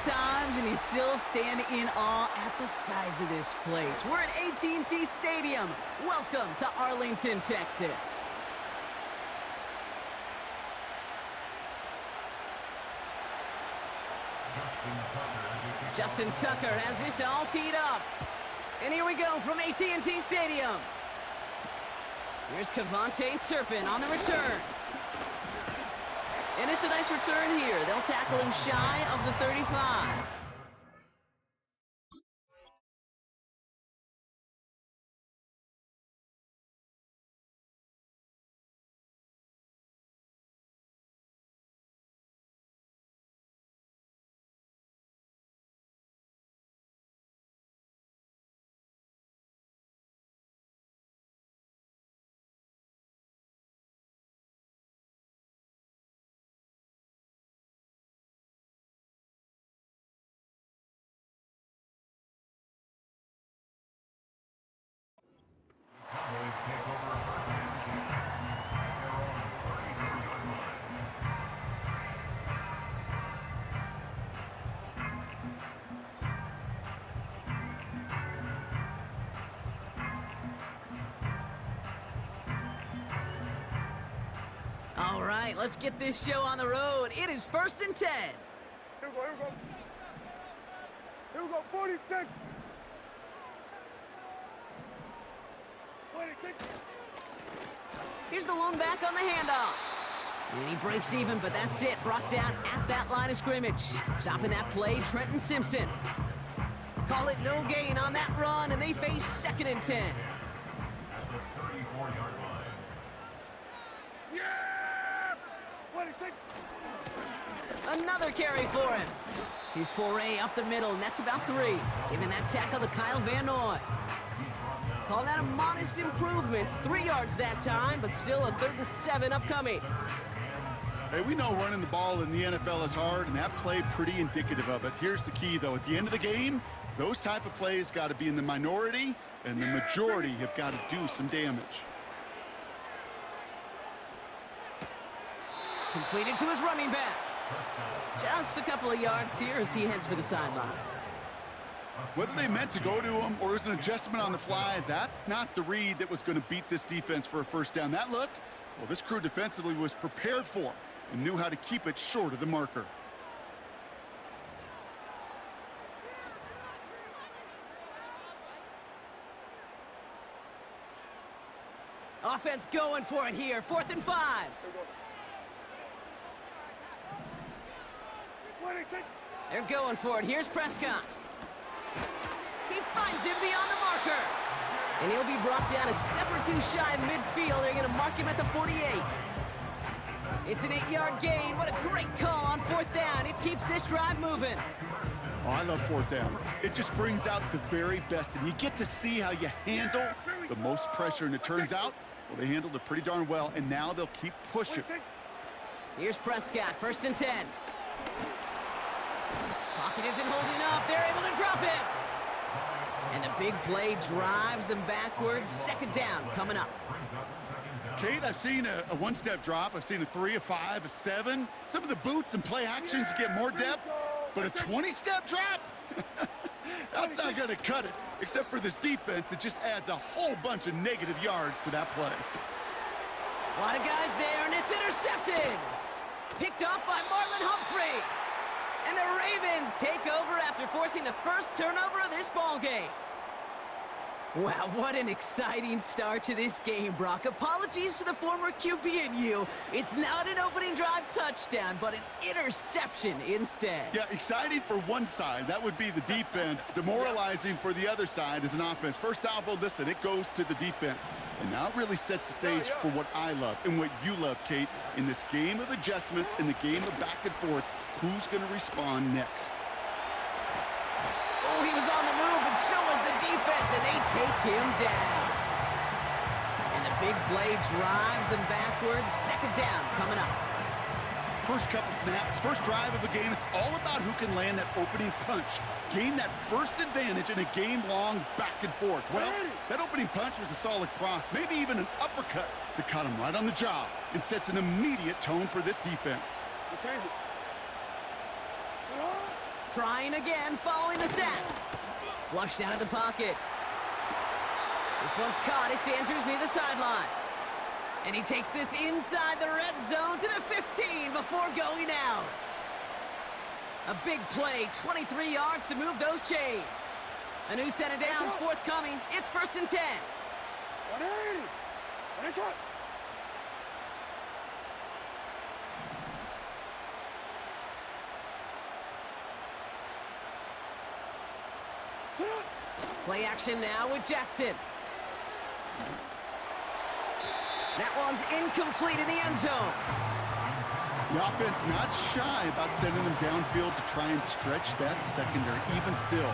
times, and you still stand in awe at the size of this place. We're at AT&T Stadium. Welcome to Arlington, Texas. Justin Tucker has this all teed up. And here we go from AT&T Stadium. Here's KaVontae Turpin on the return. And it's a nice return here. They'll tackle him shy of the 35. All right, let's get this show on the road. It is 1st and 10. Here we go. Here we go, 46. 26. Here's the lone back on the handoff. And he breaks even, but that's it. Brought down at that line of scrimmage. Stopping that play, Trenton Simpson. Call it no gain on that run, and they face 2nd and 10. Another carry for him. His foray up the middle, and that's about 3. Giving that tackle to Kyle Van Noy. Call that a modest improvement. 3 yards that time, but still a 3rd and 7 upcoming. Hey, we know running the ball in the NFL is hard, and that play pretty indicative of it. Here's the key, though. At the end of the game, those type of plays got to be in the minority, and the majority have got to do some damage. Completed to his running back. Just a couple of yards here as he heads for the sideline. Whether they meant to go to him or it was an adjustment on the fly, that's not the read that was going to beat this defense for a first down. That look, well, this crew defensively was prepared for and knew how to keep it short of the marker. Offense going for it here. 4th and 5. They're going for it. Here's Prescott. He finds him beyond the marker. And he'll be brought down a step or 2 shy of midfield. They're going to mark him at the 48. It's an 8-yard gain. What a great call on 4th down. It keeps this drive moving. Oh, I love 4th downs. It just brings out the very best, and you get to see how you handle the most pressure, and it turns out, well, they handled it pretty darn well, and now they'll keep pushing. Here's Prescott, 1st and 10. Pocket isn't holding up. They're able to drop it. And the big play drives them backwards. 2nd down coming up. Kate, I've seen a 1-step drop. I've seen a 3, a 5, a 7. Some of the boots and play actions get more depth, but a 20-step drop? That's not going to cut it. Except for this defense, it just adds a whole bunch of negative yards to that play. A lot of guys there, and it's intercepted. Picked off by Marlon Humphrey. And the Ravens take over after forcing the first turnover of this ball game. Wow, what an exciting start to this game, Brock. Apologies to the former QB and you. It's not an opening drive touchdown, but an interception instead. Yeah, exciting for one side. That would be the defense. Demoralizing for the other side as an offense. First salvo, listen, it goes to the defense. And now it really sets the stage for what I love and what you love, Kate. In this game of adjustments, in the game of back and forth, who's going to respond next? Oh, he was on the move, and so was the defense, and they take him down. And the big play drives them backwards. 2nd down coming up. First couple snaps, first drive of a game, it's all about who can land that opening punch. Gain that first advantage in a game-long back and forth. Well, that opening punch was a solid cross, maybe even an uppercut that caught him right on the job and sets an immediate tone for this defense. Trying again, following the sack. Flushed out of the pocket. This one's caught. It's Andrews near the sideline. And he takes this inside the red zone to the 15 before going out. A big play, 23 yards to move those chains. A new set of downs forthcoming. It's 1st and 10. 180. Finish up. Sit up. Play action now with Jackson. That one's incomplete in the end zone. The offense not shy about sending them downfield to try and stretch that secondary. Even still,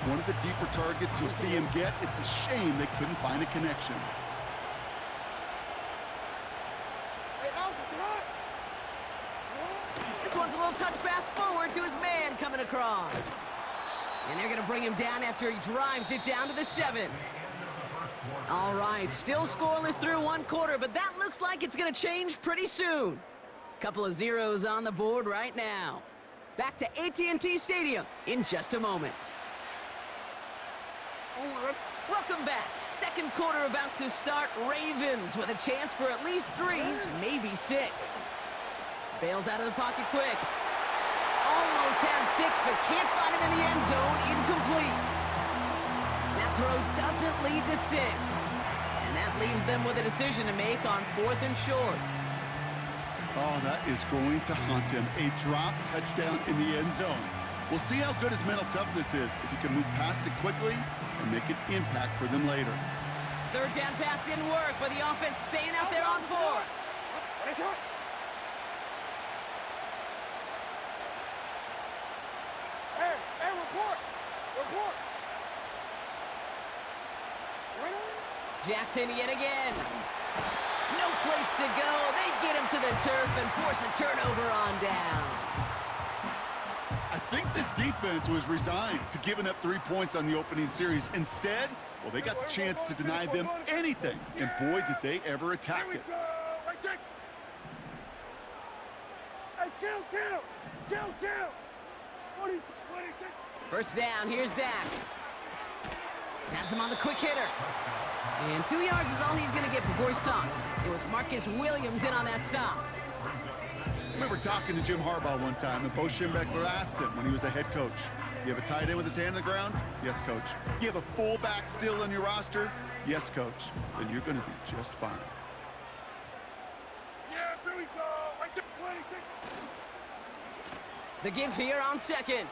one of the deeper targets you'll see him get. It's a shame they couldn't find a connection. Hey, Alpha, sit up. This one's a little touch pass forward to his man coming across. And they're going to bring him down after he drives it down to the 7. All right, still scoreless through 1 quarter, but that looks like it's going to change pretty soon. Couple of zeros on the board right now. Back to AT&T Stadium in just a moment. Welcome back. 2nd quarter about to start. Ravens with a chance for at least 3, maybe 6. Bails out of the pocket quick. Almost had 6, but can't find him in the end zone. Incomplete. That throw doesn't lead to 6. And that leaves them with a decision to make on 4th and short. Oh, that is going to haunt him. A drop touchdown in the end zone. We'll see how good his mental toughness is, if he can move past it quickly and make an impact for them later. 3rd down pass didn't work, but the offense staying out there on 4th. Finish up. Hey, report. Report. Jackson yet again. No place to go. They get him to the turf and force a turnover on downs. I think this defense was resigned to giving up 3 points on the opening series. Instead, well, they got the chance to deny them anything. And boy, did they ever attack it. Right check. Hey, kill. 20, 26. 1st down, here's Dak. Has him on the quick hitter. And 2 yards is all he's going to get before he's caught. It was Marcus Williams in on that stop. I remember talking to Jim Harbaugh one time, and Bo Schembechler asked him when he was a head coach, you have a tight end with his hand on the ground? Yes, coach. You have a fullback still on your roster? Yes, coach. Then you're going to be just fine. Yeah, here we go. Right check. 26. The give here on 2nd.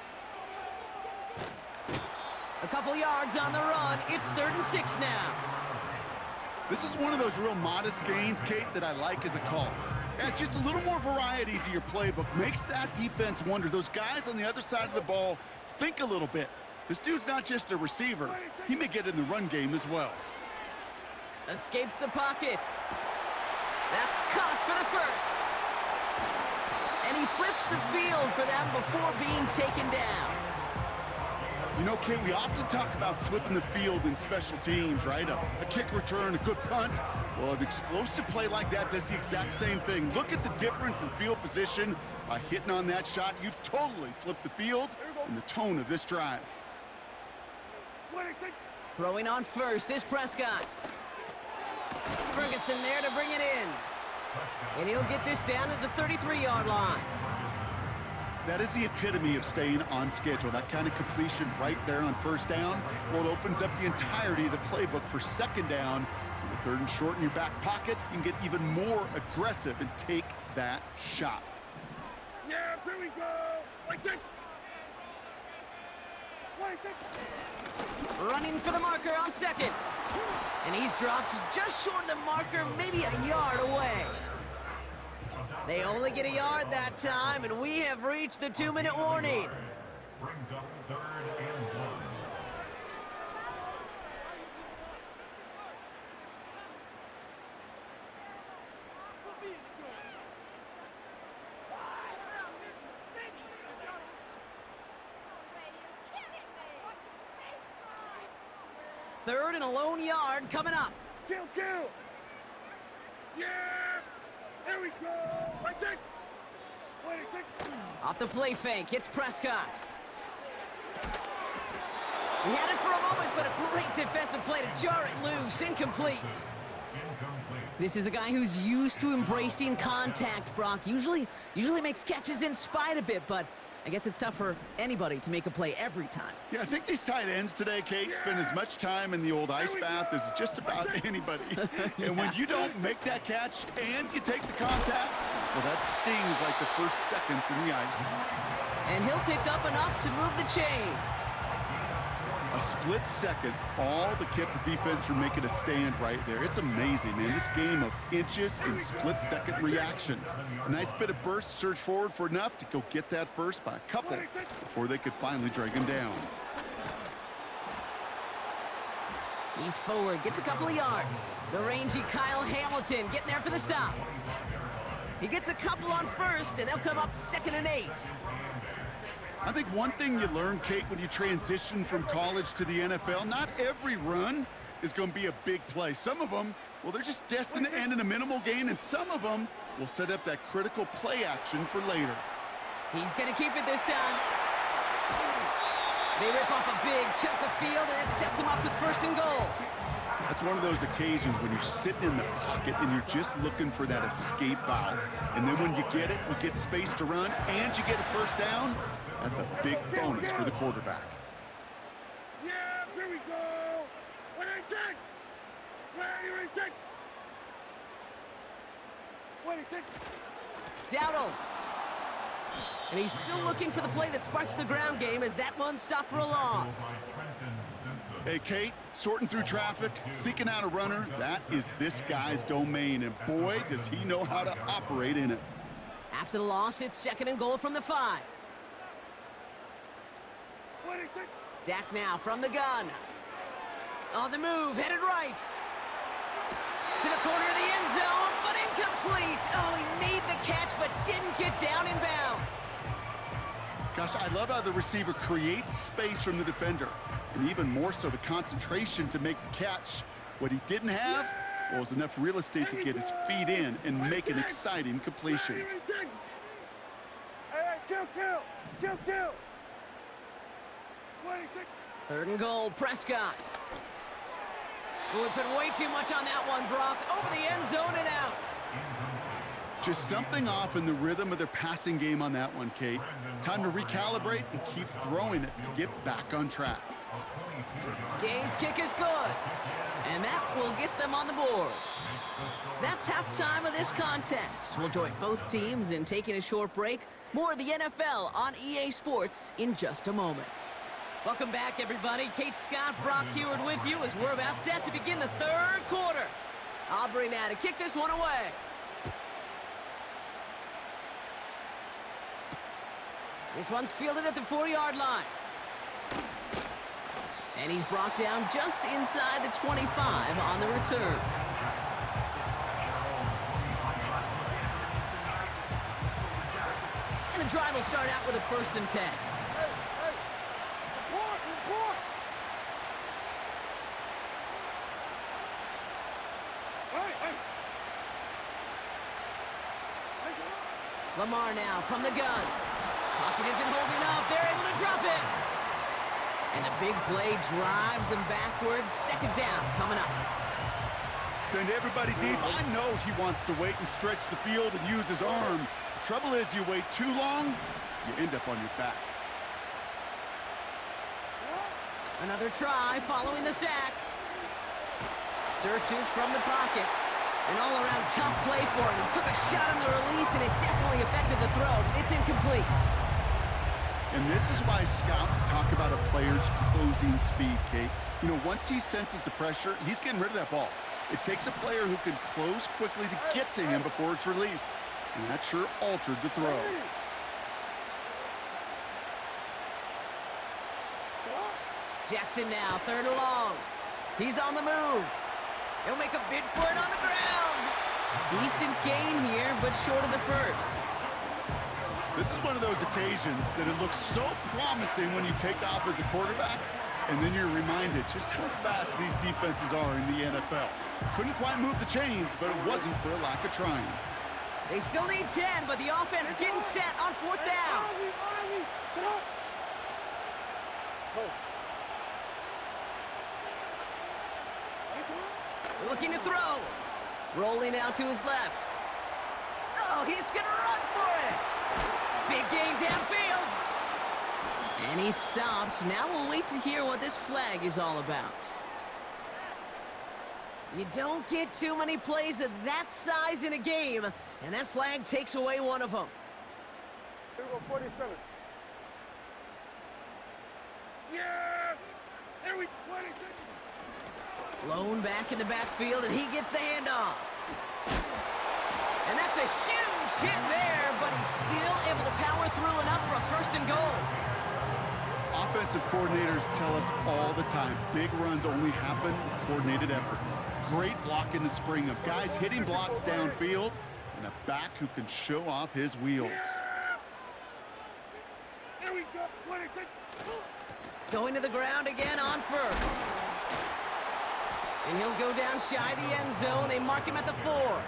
A couple yards on the run. It's 3rd and 6 now. This is one of those real modest gains, Kate, that I like as a call. Yeah, it's just a little more variety to your playbook. Makes that defense wonder. Those guys on the other side of the ball think a little bit. This dude's not just a receiver. He may get in the run game as well. Escapes the pocket. That's caught for the 1st. And he flips the field for them before being taken down. You know, Kate, we often talk about flipping the field in special teams, right? A kick return, a good punt. Well, an explosive play like that does the exact same thing. Look at the difference in field position. By hitting on that shot, you've totally flipped the field and the tone of this drive. 26. Throwing on 1st is Prescott. Ferguson there to bring it in. And he'll get this down to the 33-yard line. That is the epitome of staying on schedule. That kind of completion right there on 1st down. Well, it opens up the entirety of the playbook for 2nd down. With 3rd and short in your back pocket, you can get even more aggressive and take that shot. Yeah, here we go. Right check. 26. Running for the marker on 2nd. And he's dropped just short of the marker, maybe a yard away. They only get a yard that time, and we have reached the 2-minute warning. Brings up 3rd and 1. Third and a lone yard coming up. Kill. Yeah. Here we go. Right check. 26. Off the play fake, it's Prescott. He had it for a moment, but a great defensive play to jar it loose. Incomplete. This is a guy who's used to embracing contact, Brock. Usually makes catches in spite of it, but I guess it's tough for anybody to make a play every time. Yeah, I think these tight ends today, Kate, spend as much time in the old ice bath as just about anybody. And when you don't make that catch and you take the contact, well, that stings like the first seconds in the ice. And he'll pick up enough to move the chains. A split second, all that kept the defense from making a stand right there. It's amazing, man. This game of inches and split-second reactions. A nice bit of burst, surge forward for enough to go get that first by a couple before they could finally drag him down. He's forward, gets a couple of yards. The rangy Kyle Hamilton getting there for the stop. He gets a couple on first, and they'll come up 2nd and 8. I think one thing you learn, Kate, when you transition from college to the NFL, not every run is going to be a big play. Some of them, well, they're just destined to end in a minimal gain, and some of them will set up that critical play action for later. He's going to keep it this time. They rip off a big chunk of field, and it sets him up with 1st and goal. That's one of those occasions when you're sitting in the pocket and you're just looking for that escape valve. And then when you get it, you get space to run, and you get a 1st down. That's a big bonus for the quarterback. Yeah, here we go. What do you think? What do you think? What do you think? Dowdle. And he's still looking for the play that sparks the ground game as that one stopped for a loss. Hey, Kate, sorting through traffic, seeking out a runner, that is this guy's domain, and boy, does he know how to operate in it. After the loss, it's 2nd and goal from the 5. What do you think? Dak now from the gun. On the move, headed right. To the corner of the end zone, but incomplete. Oh, he made the catch, but didn't get down in bounds. Gosh, I love how the receiver creates space from the defender, and even more so the concentration to make the catch. What he didn't have was enough real estate to get his feet in and make an exciting completion. Hey, kill. What do you think? 3rd and goal, Prescott. Oh, we put way too much on that one, Brock. Over the end zone and out. Just something off in the rhythm of their passing game on that one, Kate. Time to recalibrate and keep throwing it to get back on track. Gay's kick is good. And that will get them on the board. That's halftime of this contest. We'll join both teams in taking a short break. More of the NFL on EA Sports in just a moment. Welcome back, everybody. Kate Scott, Brock Huard with you as we're about set to begin the 3rd quarter. Aubrey now to kick this one away. This one's fielded at the 4-yard line. And he's brought down just inside the 25 on the return. And the drive will start out with a 1st and 10. Report. Hey. Lamar now from the gun. Pocket isn't holding up. They're able to drop it. And the big play drives them backwards. 2nd down coming up. Send everybody deep. I know he wants to wait and stretch the field and use his arm. The trouble is, you wait too long, you end up on your back. Another try following the sack. Searches from the pocket. An all-around tough play for him. He took a shot on the release, and it definitely affected the throw. It's incomplete. And this is why scouts talk about a player's closing speed, Kate. You know, once he senses the pressure, he's getting rid of that ball. It takes a player who can close quickly to get to him before it's released. And that sure altered the throw. Jackson now, 3rd and long. He's on the move. He'll make a bid for it on the ground. Decent gain here, but short of the 1st. This is one of those occasions that it looks so promising when you take off as a quarterback, and then you're reminded just how fast these defenses are in the NFL. Couldn't quite move the chains, but it wasn't for a lack of trying. They still need 10, but the offense getting set on 4th down. Ozzie, sit up. Looking to throw. Rolling out to his left. Oh, he's gonna run for it. Big gain downfield. And he's stopped. Now we'll wait to hear what this flag is all about. You don't get too many plays of that size in a game, and that flag takes away one of them. Here we go, 47. Yeah! Here we go, 26. Blown back in the backfield, and he gets the handoff. And that's a huge hit there, but he's still able to power through enough for a 1st and goal. Offensive coordinators tell us all the time, big runs only happen with coordinated efforts. Great block in the spring of guys hitting blocks downfield and a back who can show off his wheels. Here we go, 26. Going to the ground again on 1st. And he'll go down shy the end zone. They mark him at the 4.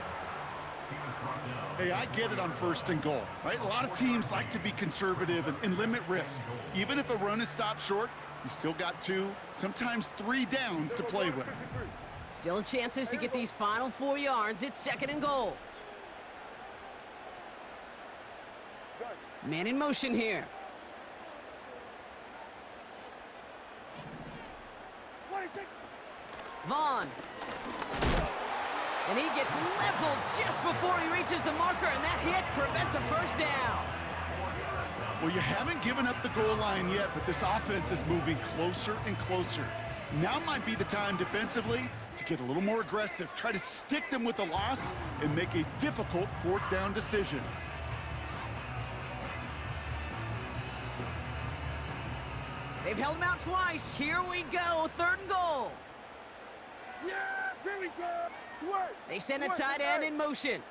Hey, I get it on 1st and goal, right? A lot of teams like to be conservative and limit risk. Even if a run is stopped short, you still got 2, sometimes 3 downs to play with. Still chances to get these final 4 yards. It's 2nd and goal. Man in motion here. 26. Vaughn. And he gets leveled just before he reaches the marker, and that hit prevents a 1st down. Well, you haven't given up the goal line yet, but this offense is moving closer and closer. Now might be the time defensively to get a little more aggressive, try to stick them with the loss, and make a difficult 4th down decision. They've held him out twice. Here we go, 3rd and goal. Yeah, here we go. Swerve. They send a Swerve, tight swerve. end in motion.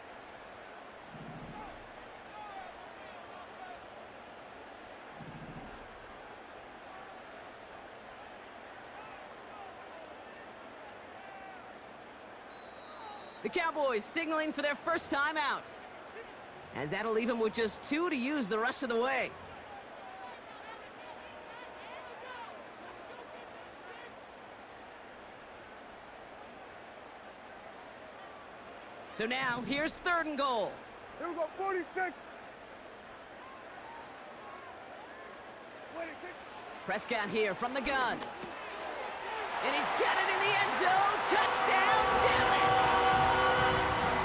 The Cowboys signaling for their 1st time out, as that'll leave them with just 2 to use the rest of the way. So now, here's 3rd and goal. Here we go, 46. 26. Prescott here from the gun. And he's got it in the end zone. Touchdown, Dallas!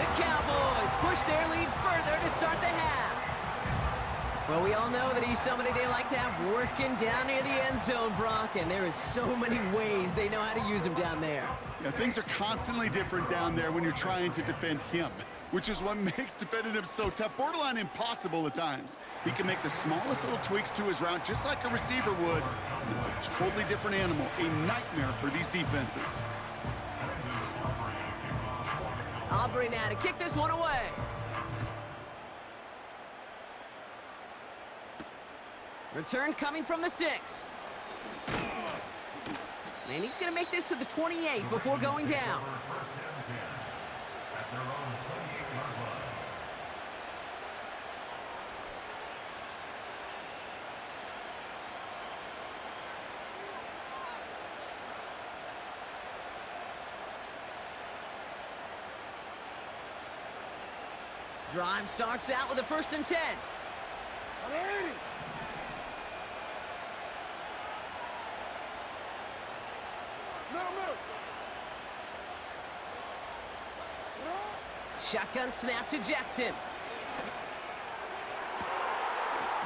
The Cowboys push their lead further to start the half. Well, we all know that he's somebody they like to have working down near the end zone, Brock, and there is so many ways they know how to use him down there. Yeah, things are constantly different down there when you're trying to defend him, which is what makes defending him so tough, borderline impossible at times. He can make the smallest little tweaks to his route just like a receiver would, and it's a totally different animal, a nightmare for these defenses. Aubrey now to kick this one away. Return coming from the 6. And he's going to make this to the 28 before going down. Drive starts out with a 1st and 10. On the 80. Shotgun snap to Jackson.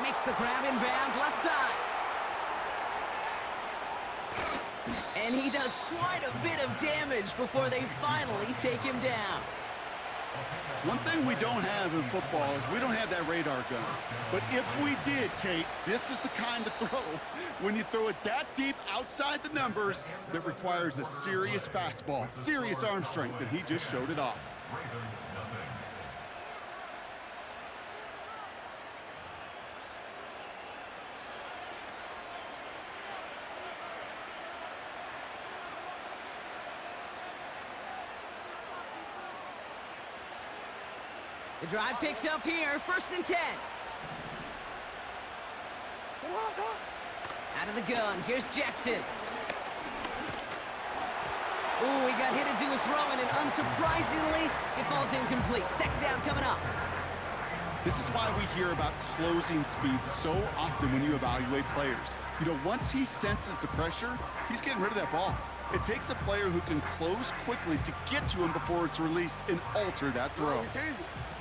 Makes the grab in bounds left side. And he does quite a bit of damage before they finally take him down. One thing we don't have in football is we don't have that radar gun. But if we did, Kate, this is the kind of throw, when you throw it that deep outside the numbers, that requires a serious fastball, serious arm strength, and he just showed it off. The drive picks up here, 1st and 10. Out of the gun, here's Jackson. Ooh, he got hit as he was throwing, and unsurprisingly, it falls incomplete. Second down coming up. This is why we hear about closing speed so often when you evaluate players. You know, once he senses the pressure, he's getting rid of that ball. It takes a player who can close quickly to get to him before it's released and alter that throw.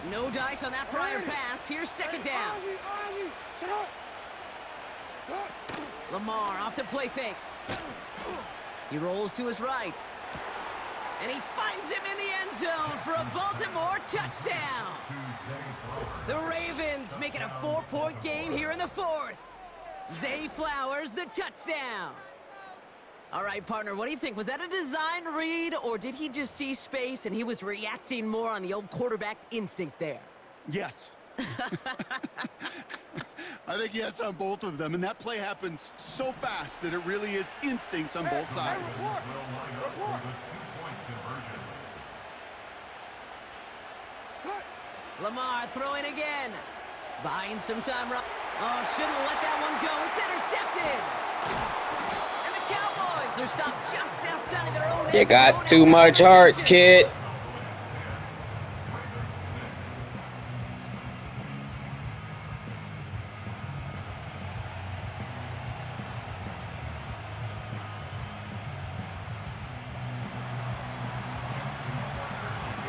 No dice on that prior pass. Here's second down. Lamar off to play fake. He rolls to his right. And he finds him in the end zone for a Baltimore touchdown. The Ravens make it a 4-point game here in the fourth. Zay Flowers, the touchdown. All right, partner, what do you think? Was that a design read, or did he just see space and he was reacting more on the old quarterback instinct there? Yes. I think yes on both of them, and that play happens so fast that it really is instincts on both sides. Lamar throwing again. Buying some time. Oh, shouldn't let that one go. It's intercepted. And the Cowboys are stopped just outside of their own end. You got too much heart, kid.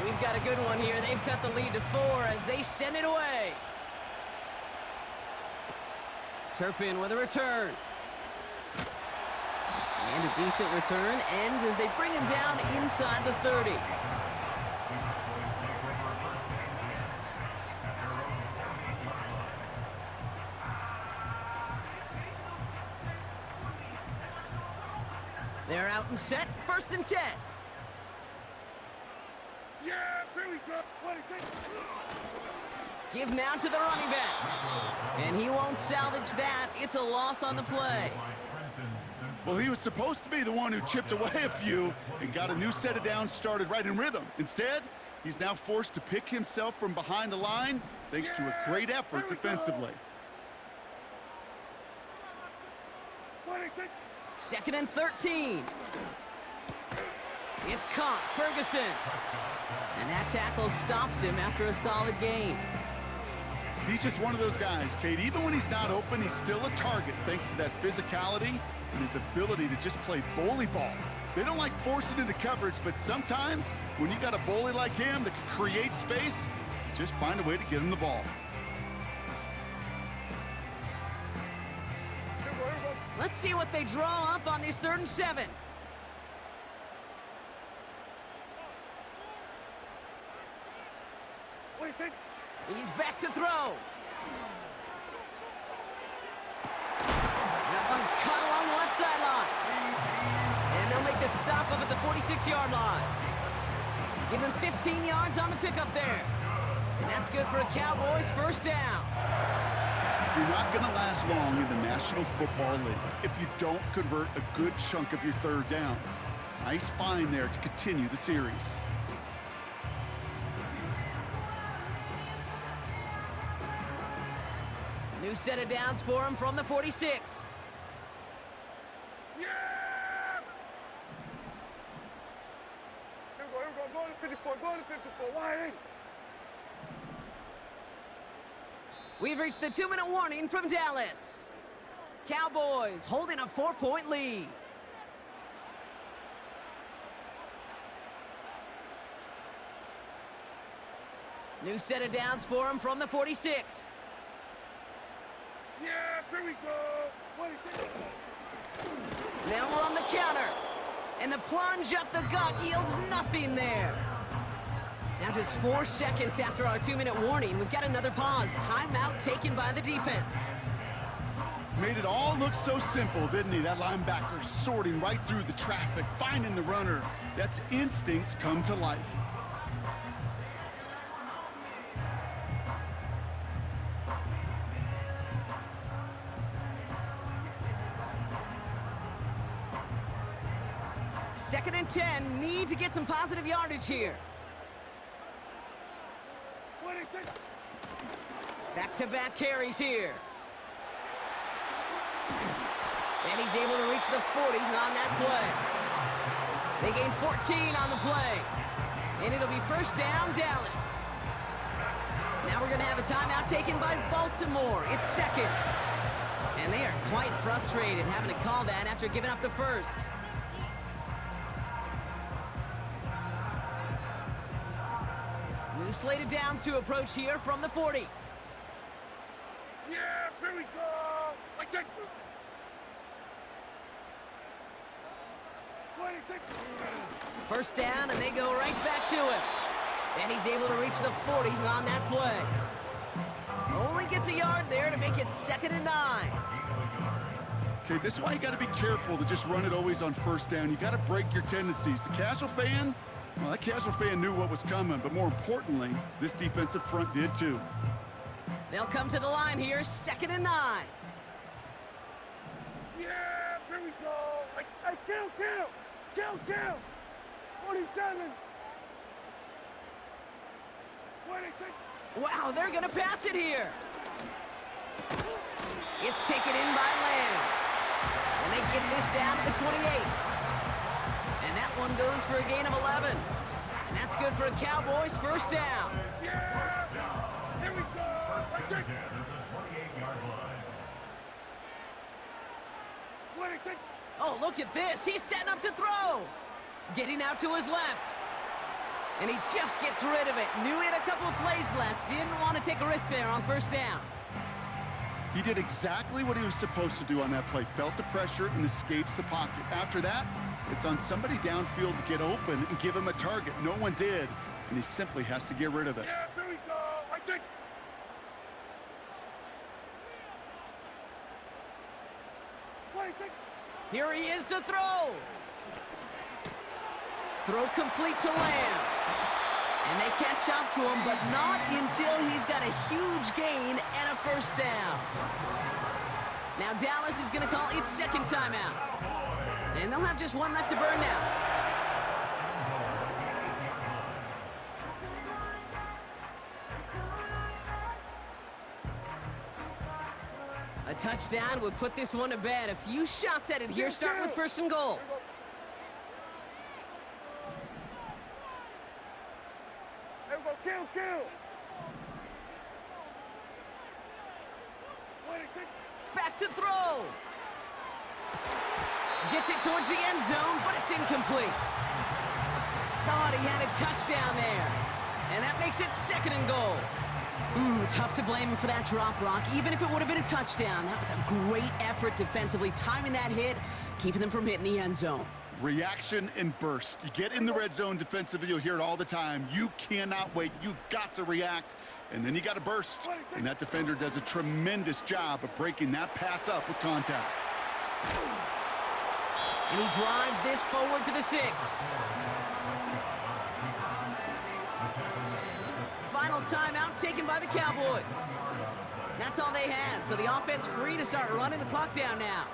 We've got a good one here. They've cut the lead to 4 as they send it away. Turpin with a return. And a decent return ends as they bring him down inside the 30. They're out and set. 1st and 10. Yeah, here we go. Give now to the running back. And he won't salvage that. It's a loss on the play. Well, he was supposed to be the one who chipped away a few and got a new set of downs started right in rhythm. Instead, he's now forced to pick himself from behind the line thanks to a great effort defensively. 2nd and 13. It's caught. Ferguson. And that tackle stops him after a solid gain. He's just one of those guys, Kate. Even when he's not open, he's still a target thanks to that physicality and his ability to just play bully ball. They don't like forcing into coverage, but sometimes when you got a bully like him that can create space, just find a way to get him the ball. Let's see what they draw up on this 3rd and 7. He's back to throw. That one's caught along the left sideline. And they'll make the stop up at the 46-yard line. Give him 15 yards on the pickup there. And that's good for a Cowboys 1st down. You're not going to last long in the National Football League if you don't convert a good chunk of your 3rd downs. Nice find there to continue the series. New set of downs for him from the 46. Yeah! Here we go. Go to 54. Go to 54. Wide. We've reached the 2-minute warning from Dallas. Cowboys holding a 4-point lead. New set of downs for him from the 46. Yeah, here we go. Now we're on the counter. And the plunge up the gut yields nothing there. Now just 4 seconds after our 2-minute warning, we've got another pause. Timeout taken by the defense. Made it all look so simple, didn't he? That linebacker sorting right through the traffic, finding the runner. That's instincts come to life. Second and 10, need to get some positive yardage here. Back-to-back carries here. And he's able to reach the 40 on that They gain 14 on the play. And it'll be first down, Dallas. Now we're going to have a timeout taken by Baltimore. It's second. And they are quite frustrated having to call that after giving up the first. New slated downs to approach here from the 40. Yeah, here we go. I take. 26. First down, and they go right back to him. And he's able to reach the 40 on that play. Only gets a yard there to make it 2nd and 9. Okay, this is why you got to be careful to just run it always on first down. You got to break your tendencies. The casual fan, well, that casual fan knew what was coming, but more importantly, this defensive front did too. They'll come to the line here, 2nd and 9. Yeah, here we go. I kill. 47. 26. Wow, they're going to pass it here. It's taken in by Lamb. And they get this down to the 28. And that one goes for a gain of 11. And that's good for a Cowboys first down. Yeah, here we go. I take. 26. Oh, look at this. He's setting up to throw. Getting out to his left. And he just gets rid of it. Knew he had a couple of plays left. Didn't want to take a risk there on first down. He did exactly what he was supposed to do on that play. Felt the pressure and escapes the pocket. After that, it's on somebody downfield to get open and give him a target. No one did, and he simply has to get rid of it. Yeah, here we go. I take. 26. Here he is to throw. Throw complete to Lamb. And they catch up to him, but not until he's got a huge gain and a first down. Now Dallas is going to call its second timeout. And they'll have just one left to burn now. A touchdown would put this one to bed. A few shots at it here, starting with 1st and goal. There we go. Kill. 26. Back to throw. Gets it towards the end zone, but it's incomplete. Thought he had a touchdown there. And that makes it 2nd and goal. Tough to blame him for that drop, Rock. Even if it would have been a touchdown, that was a great effort defensively, timing that hit, keeping them from hitting the end zone. Reaction and burst. You get in the red zone defensively, you'll hear it all the time. You cannot wait. You've got to react, and then you got to burst. And that defender does a tremendous job of breaking that pass up with contact. And he drives this forward to the 6. Final timeout taken by the Cowboys. That's all they had, so the offense free to start running the clock down now.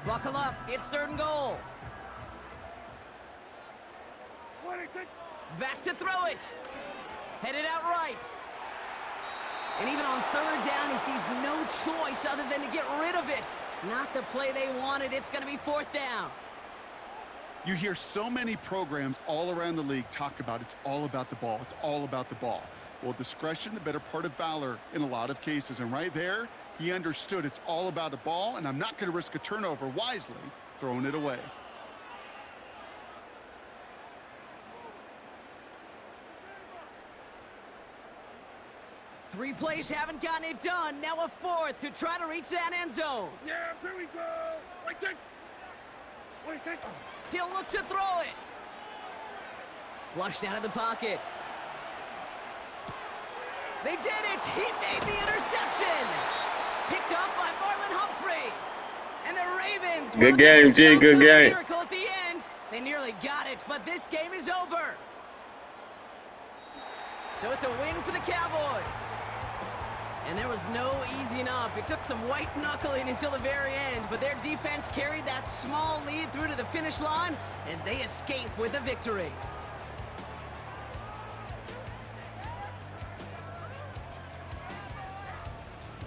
Buckle up, it's 3rd and goal. 26. Back to throw it. Headed out right. And even on 3rd down, he sees no choice other than to get rid of it. Not the play they wanted. It's going to be 4th down. You hear so many programs all around the league talk about it's all about the ball. It's all about the ball. Well, discretion, the better part of valor in a lot of cases. And right there, he understood it's all about the ball, and I'm not going to risk a turnover, wisely throwing it away. Three plays haven't gotten it done. Now a 4th to try to reach that end zone. Yeah, here we go. I take. 26. He'll look to throw it. Flushed out of the pocket. They did it! He made the interception! Picked up by Marlon Humphrey. And the Ravens. Good game, G. Good game. Miracle at the end. They nearly got it, but this game is over. So it's a win for the Cowboys. And there was no easing up. It took some white knuckling until the very end, but their defense carried that small lead through to the finish line as they escape with a victory.